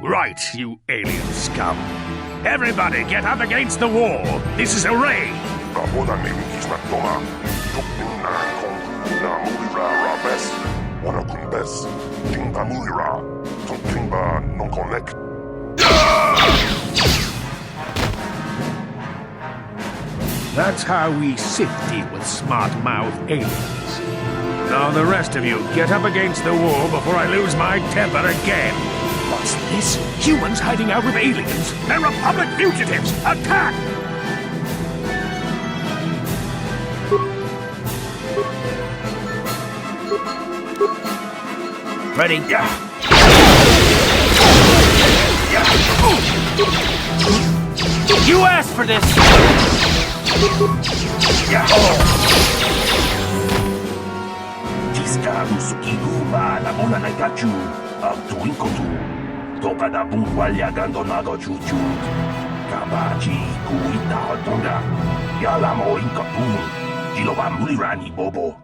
Right, you alien scum. Everybody get up against the wall. This is a raid. Raboda ni wikisma toma. Tukmin na kongu na mulira rabes. Wana kunbes. Tingba mulira. Tingba non connect. That's how we Sith deal with smart-mouth aliens. Now the rest of you, get up against the wall before I lose my temper again. What's this? Humans hiding out with aliens? They're Republic fugitives! Attack! Ready? Yeah. You asked for this! Yeah. Jiska Musukigu ma na mona na gachu. Tuin kotu. Toka da bungwalya gando nago chuchu. Kabachi kuita hotonga. Yalamo inkapun. Jiloba mulirani bobo.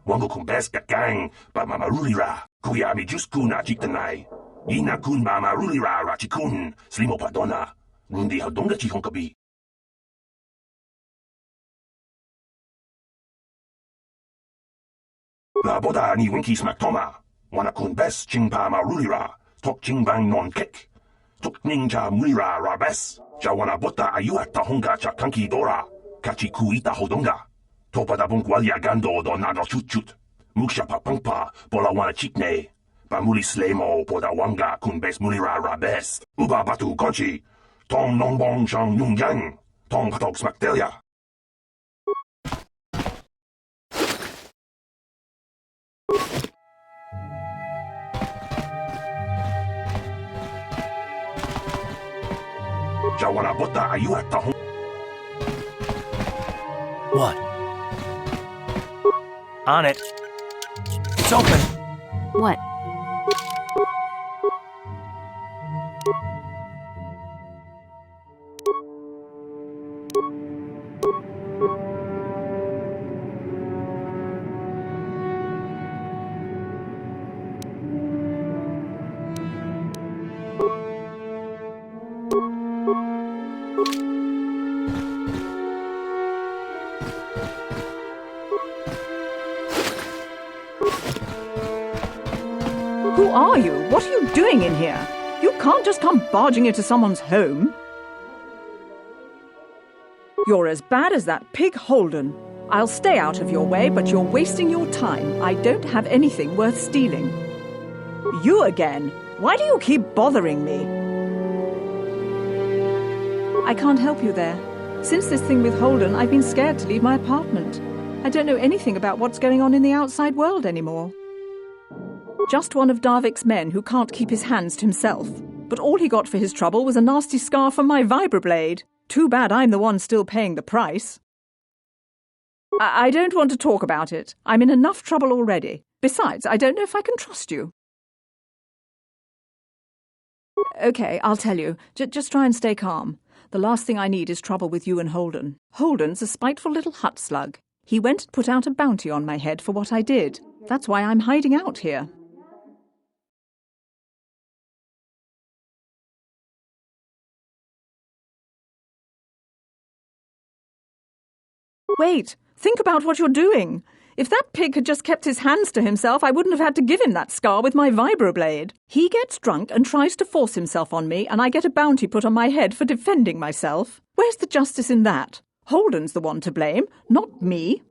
Wango kumbeska gang. Ba mamarulira. Kuyami juskuna chitanai. Ina kun mamarulira rachikun. Slimo padona. Rundi hodonga chihonkabi. La boda ni winki smaktoma. Wana kun bes chingpa marulira. Tok chingbang non kek. Tok ninja mulira rabes. Ja wana bota ayuata honga cha kanki dora. Kachi kuita hodonga. Topa da bunkwalia gando do nano chutchut. Muksha papangpa bola wana chikne. Pamuli slemo poda wanga kun bes mulira rabes. Uba batu konchi. Tong nongbong shang nungyang. Tong patok smaktelia. Jawana bota ayuata hong. What? On it. It's open. What? Who are you? What are you doing in here? You can't just come barging into someone's home. You're as bad as that pig Holden. I'll stay out of your way, but you're wasting your time. I don't have anything worth stealing. You again? Why do you keep bothering me? I can't help you there. Since this thing with Holden, I've been scared to leave my apartment. I don't know anything about what's going on in the outside world anymore. Just one of Darvik's men who can't keep his hands to himself. But all he got for his trouble was a nasty scar from my vibroblade. Too bad I'm the one still paying the price. I don't want to talk about it. I'm in enough trouble already. Besides, I don't know if I can trust you. Okay, I'll tell you. Just try and stay calm. The last thing I need is trouble with you and Holden. Holden's a spiteful little hut slug. He went and put out a bounty on my head for what I did. That's why I'm hiding out here. Wait, think about what you're doing. If that pig had just kept his hands to himself, I wouldn't have had to give him that scar with my vibroblade. He gets drunk and tries to force himself on me, and I get a bounty put on my head for defending myself. Where's the justice in that? Holden's the one to blame, not me.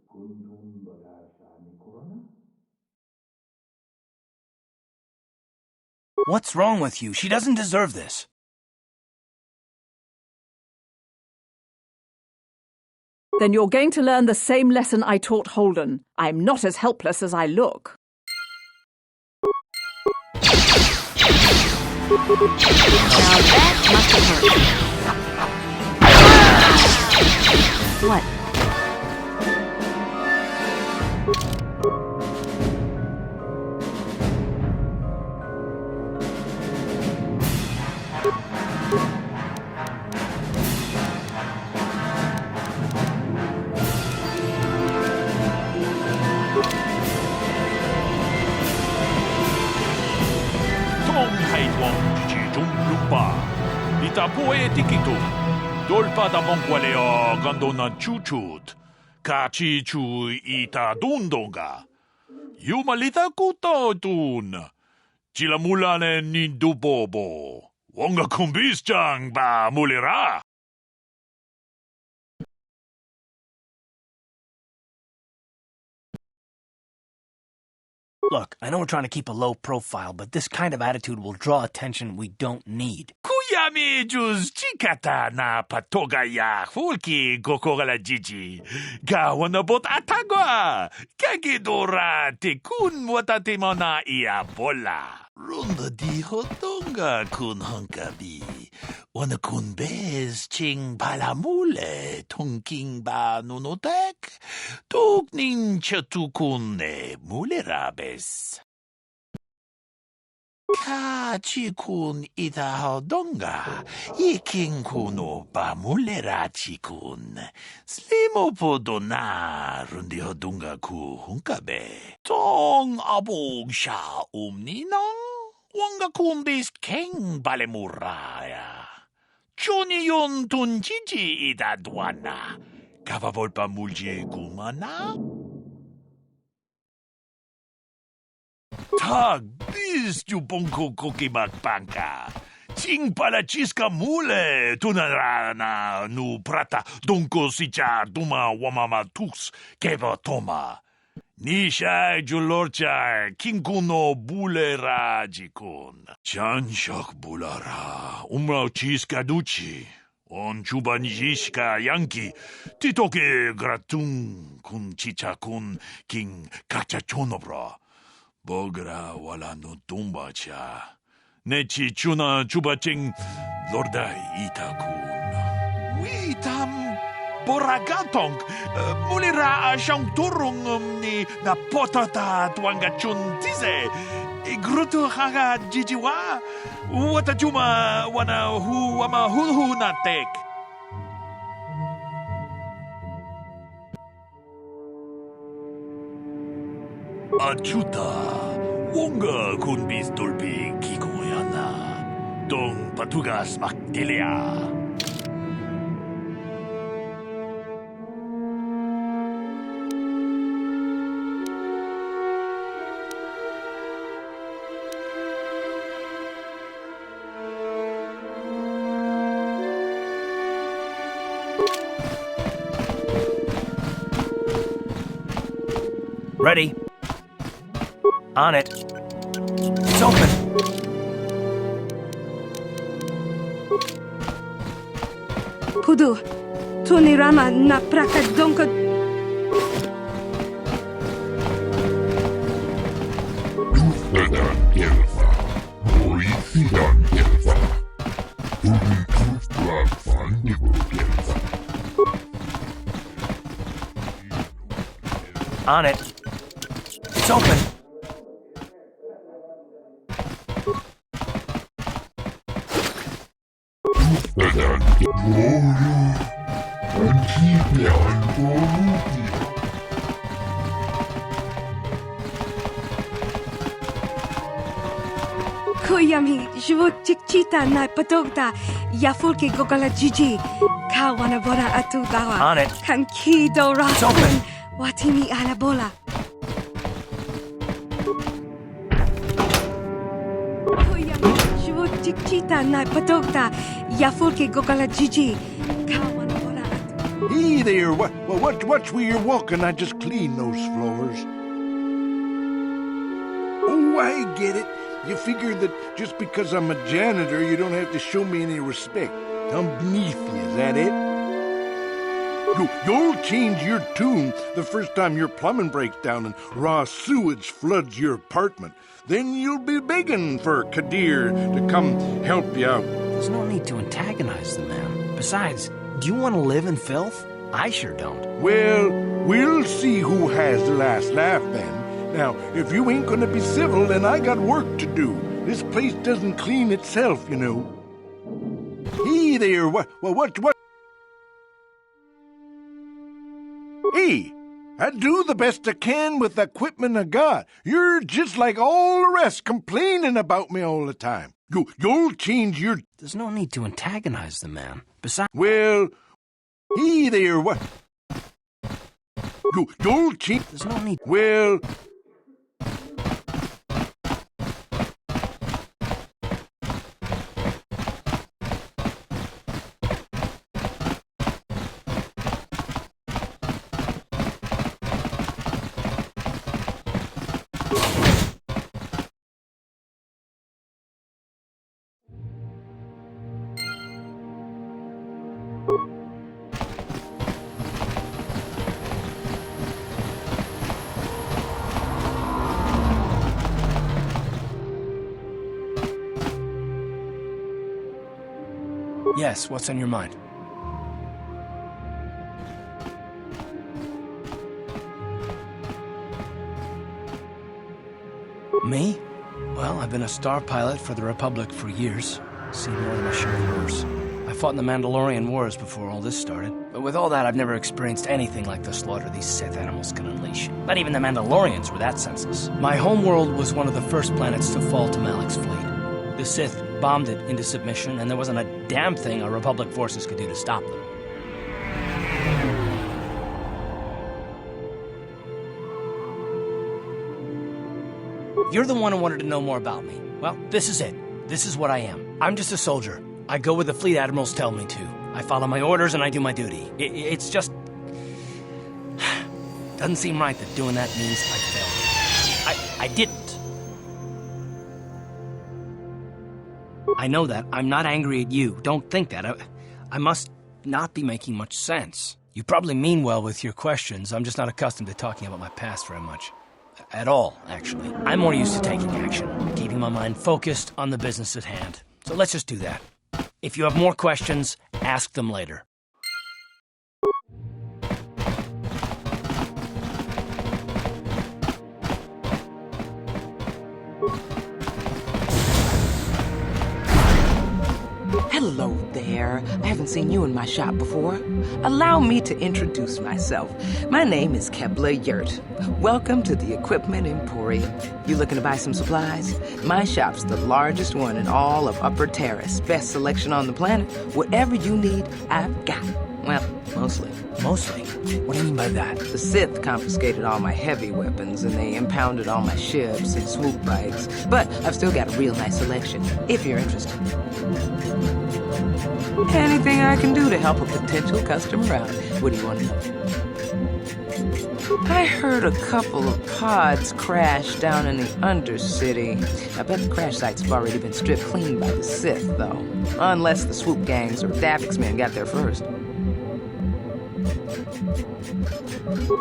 What's wrong with you? She doesn't deserve this. Then you're going to learn the same lesson I taught Holden. I'm not as helpless as I look. Now that must have hurt. What? ita poetikitu. Dolpada monkwaleo gandona chuchut. Kachi chu ita dundonga. Yumalita kuto tun. Chilamulane nindubobo. Wonga kumbischang ba mulira. Look, I know we're trying to keep a low profile, but this kind of attitude will draw attention we don't need. Kuyami juz chikata na patoga ya fulki kokogala jiji. Gawanabot atagwa. Kagidora te kun watate mona ia bola. Runda di hotonga kun hankabi. Wana kun bez ching palamule tongking ba nunotek. Tuk nin chatukun mulerabes. Kachikun ita hodonga, iking kuno ba mulera chikun. Slimo podona rundi hodonga ku hunkabe. Tong abog sha ninong, wanga kumbis keng balemuraya. Chuni yon tunjiji ita duana, kavavolpa mulje kumana. Tag bis tu bonko kokimak banka. Ching pala chiska mule tunarana nu prata donko sicha duma wamama tux keva toma. Nisha julorcha kinkuno bulera jikun. Chanshak bulara umrao chiska duchi. On chuba nijishka yanki titoke gratun kun chicha kun king kachachonobra. Bogra wala no tumba cha. Nechi chuna chubaching lorda itakun. Witam boragatong. Mulira shang turung ni na potata tuanga chun tize. Grutu haga jijiwa. Wata chuma wana hu wama hu na tek. Achuta, wonga kun bis dolpi kikoyana. Dong patugas makilea. Ready? On it. It's open. Kudu, Tunirama na praka donka. Tuftadan gelfa. Oifidan gelfa. Tuli tuftlak fandibu gelfa. On it. It's open. Tuftadan gelfa. Antibian borutia. Kuyami, jvo chikchita na patogta. Yafulke gogala jiji. Kawana bora atu dawa. On it. Kanki dora. It's open. Watimi alabola. Kuyami, jvo chikchita na patogta. Yafulke gogala jiji. Kawana bora atu. Hey there, watch where you're walking. I just cleaned those floors. Oh, I get it. You figure that just because I'm a janitor, you don't have to show me any respect. I'm beneath you, is that it? You'll change your tune the first time your plumbing breaks down and raw sewage floods your apartment. Then you'll be begging for Kadir to come help you out. There's no need to antagonize the man. Besides, do you want to live in filth? I sure don't. Well, we'll see who has the last laugh then. Now, if you ain't gonna be civil, then I got work to do. This place doesn't clean itself, you know. Hey there, what? Hey, I do the best I can with the equipment I got. You're just like all the rest, complaining about me all the time. You'll change your... There's no need to antagonize the man. Besides... Well, hey there, what? You'll change... There's no need... Well... Yes, what's on your mind? Me? Well, I've been a star pilot for the Republic for years. Seen more than my share of wars. I fought in the Mandalorian Wars before all this started. But with all that, I've never experienced anything like the slaughter these Sith animals can unleash. Not even the Mandalorians were that senseless. My homeworld was one of the first planets to fall to Malak's fleet. The Sith bombed it into submission, and there wasn't a damn thing our Republic forces could do to stop them. You're the one who wanted to know more about me. Well, this is it. This is what I am. I'm just a soldier. I go where the fleet admirals tell me to. I follow my orders and I do my duty. It's just... doesn't seem right that doing that means I failed. I didn't. I know that. I'm not angry at you. Don't think that. I must not be making much sense. You probably mean well with your questions. I'm just not accustomed to talking about my past very much. At all, actually. I'm more used to taking action, keeping my mind focused on the business at hand. So let's just do that. If you have more questions, ask them later. Hello there. I haven't seen you in my shop before. Allow me to introduce myself. My name is Kebla Yurt. Welcome to the Equipment Emporium. You looking to buy some supplies? My shop's the largest one in all of Upper Terrace. Best selection on the planet. Whatever you need, I've got. Well, mostly. Mostly? What do you mean by that? The Sith confiscated all my heavy weapons, and they impounded all my ships and swoop bikes. But I've still got a real nice selection, if you're interested. Anything I can do to help a potential customer out. What do you want to know? I heard a couple of pods crash down in the Undercity. I bet the crash sites have already been stripped clean by the Sith, though. Unless the swoop gangs or Davik's men got there first.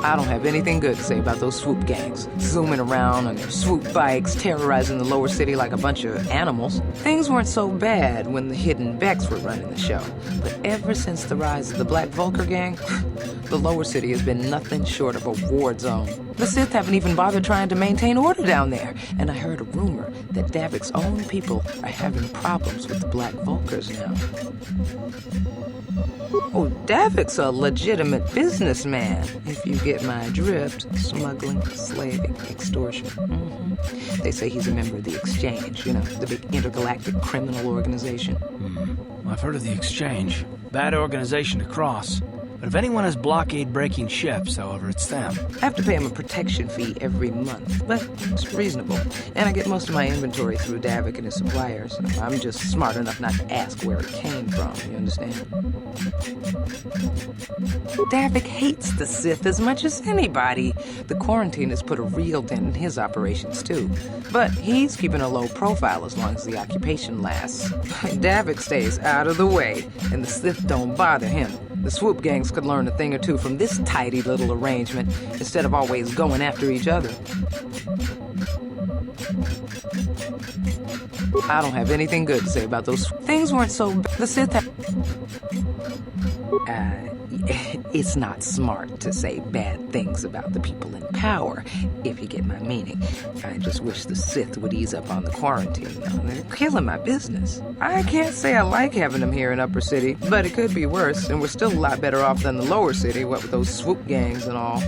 I don't have anything good to say about those swoop gangs. Zooming around on their swoop bikes, terrorizing the lower city like a bunch of animals. Things weren't so bad when the hidden Becks were running the show. But ever since the rise of the Black Vulcar gang, the lower city has been nothing short of a war zone. The Sith haven't even bothered trying to maintain order down there. And I heard a rumor that Davik's own people are having problems with the Black Vulcars now. Oh, Davik's a legitimate businessman, if you get my drift. Smuggling, slaving, extortion. Mm-hmm. They say he's a member of the Exchange, you know, the big intergalactic criminal organization. I've heard of the Exchange. Bad organization to cross. But if anyone has blockade-breaking ships, however, it's them. I have to pay him a protection fee every month, but it's reasonable. And I get most of my inventory through Davik and his suppliers. I'm just smart enough not to ask where it came from, you understand? Davik hates the Sith as much as anybody. The quarantine has put a real dent in his operations, too. But he's keeping a low profile as long as the occupation lasts. Davik stays out of the way, and the Sith don't bother him. The swoop gangs could learn a thing or two from this tidy little arrangement instead of always going after each other. I don't have anything good to say about those. Things weren't so bad. The Sith it's It's not smart to say bad things about the people in power, if you get my meaning. I just wish the Sith would ease up on the quarantine. They're killing my business. I can't say I like having them here in Upper City, but it could be worse, and we're still a lot better off than the Lower City, what with those swoop gangs and all.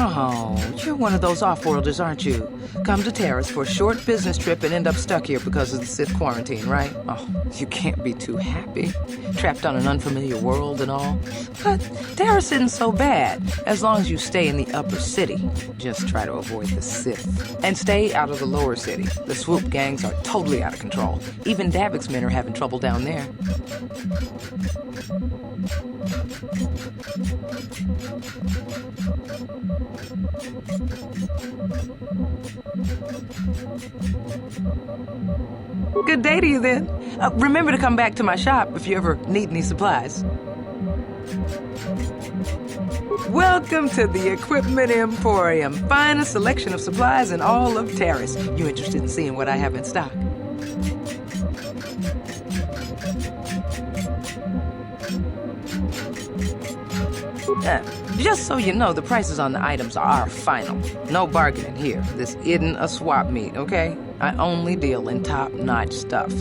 Oh, you're one of those off-worlders, aren't you? Come to Terrace for a short business trip and end up stuck here because of the Sith quarantine, right? Oh, you can't be too happy. Trapped on an unfamiliar world and all. But Terrace isn't so bad, as long as you stay in the Upper City. Just try to avoid the Sith. And stay out of the Lower City. The swoop gangs are totally out of control. Even Davik's men are having trouble down there. Good day to you, then. Remember to come back to my shop if you ever need any supplies. Welcome to the Equipment Emporium. Finest selection of supplies in all of Terrace. You interested in seeing what I have in stock? Just so you know, the prices on the items are final. No bargaining here. This isn't a swap meet, okay? I only deal in top-notch stuff.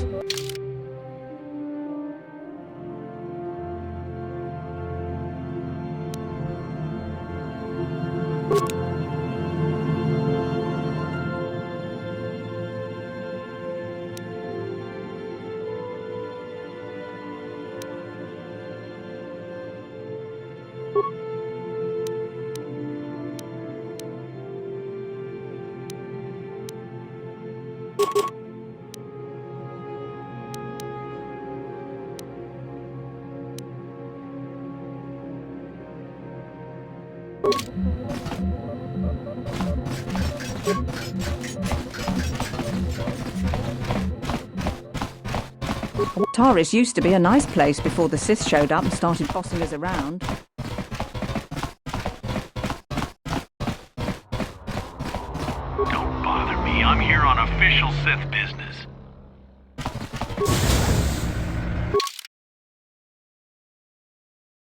Taris used to be a nice place before the Sith showed up and started bossing us around. Don't bother me. I'm here on official Sith business.